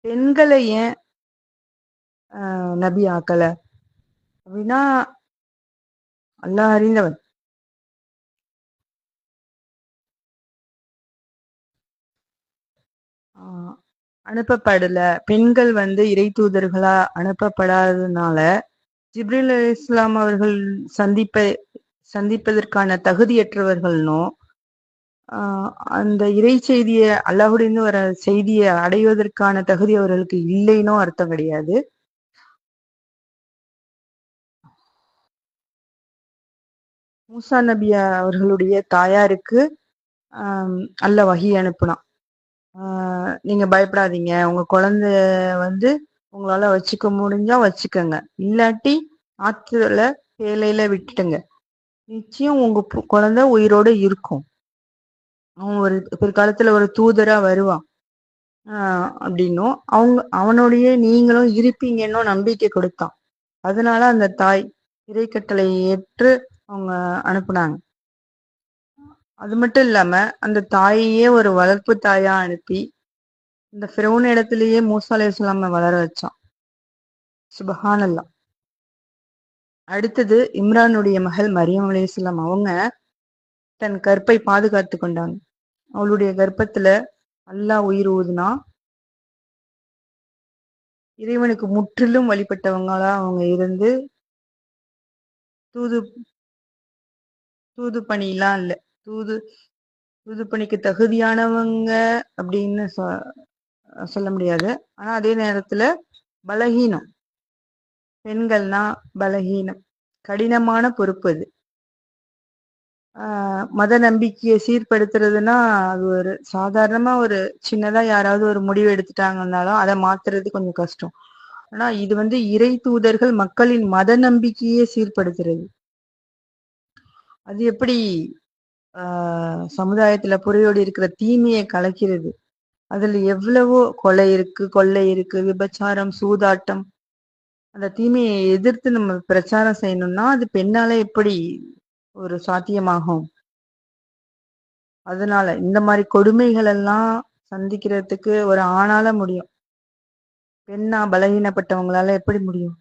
பெண்களை ஏன் நபி ஆக்கல அப்படின்னா அல்லாஹ் அறிந்தவன். அனுப்பப்படல. பெண்கள் இறை தூதர்களா அனுப்பப்படாததுனால ஜிப்ரீல் அலைஹிஸ்ஸலாம் அவர்கள் சந்திப்பதற்கான தகுதியற்றவர்கள்னும், அந்த இறை செய்திய அல்லாஹ்விடமிருந்து வர செய்தியை அடைவதற்கான தகுதி அவர்களுக்கு இல்லைன்னும் அர்த்தம் கிடையாது. மூசா நபி அவர்களுடைய தாயாருக்கு அல்லாஹ் வஹி அனுப்புனான். நீங்க பயப்படாதீங்க, உங்க குழந்தை உங்களால வச்சுக்க முடிஞ்சா வச்சுக்கோங்க, இல்லாட்டி ஆத்துல பேலையில விட்டுட்டுங்க, நிச்சயம் உங்க குழந்தை உயிரோட இருக்கும், அவன் ஒரு பிற்காலத்துல ஒரு தூதரா வருவான் அப்படின்னும் அவனுடைய நீங்களும் இருப்பீங்கன்னு நம்பிக்கை கொடுத்தான். அதனால அந்த தாய் இறைக்கட்டளை ஏற்று அவங்க அனுப்புனாங்க. அது மட்டும் இல்லாம அந்த தாயையே ஒரு வளர்ப்பு தாயா அனுப்பி இந்த ஃபிரௌன் இடத்திலேயே மூசா அலைஹிஸ்ஸலாம வளர வச்சான். சுபஹானல்லாஹ். அடுத்தது இம்ரானுடைய மகள் மரியம் அலைஹிஸ்ஸலாம் அவங்க தன் கற்பை பாதுகாத்து கொண்டாங்க. அவளுடைய கர்ப்பத்துல அல்லாஹ் உயிர் ஊதுனா. இறைவனுக்கு முற்றிலும் வழிபட்டவங்களா அவங்க இருந்து தூது பணியெல்லாம் இல்ல, தூது பணிக்கு தகுதியானவங்க அப்படின்னு சொல்ல முடியாது. ஆனா அதே நேரத்துல பலகீனம், பெண்கள்னா பலகீனம், கடினமான பொறுப்பு அது. மத நம்பிக்கையை சீர்படுத்துறதுன்னா அது ஒரு சாதாரணமா ஒரு சின்னதா யாராவது ஒரு முடிவு எடுத்துட்டாங்கன்னாலும் அதை மாத்துறது கொஞ்சம் கஷ்டம். ஆனா இது இறை தூதர்கள் மக்களின் மத நம்பிக்கையே சீர்படுத்துறது. அது எப்படி சமுதாயத்துல புறையோடி இருக்கிற தீமையை கலைக்கிறது. அதுல எவ்வளவோ கொலை இருக்கு, கொள்ளை இருக்கு, விபச்சாரம், சூதாட்டம். அந்த தீமையை எதிர்த்து நம்ம பிரச்சாரம் செய்யணும்னா அது பெண்ணால எப்படி ஒரு சாத்தியமாகும்? அதனால இந்த மாதிரி கொடுமைகள் எல்லாம் சந்திக்கிறதுக்கு ஒரு ஆணால முடியும், பெண்ணா பலகீனப்பட்டவங்களால எப்படி முடியும்?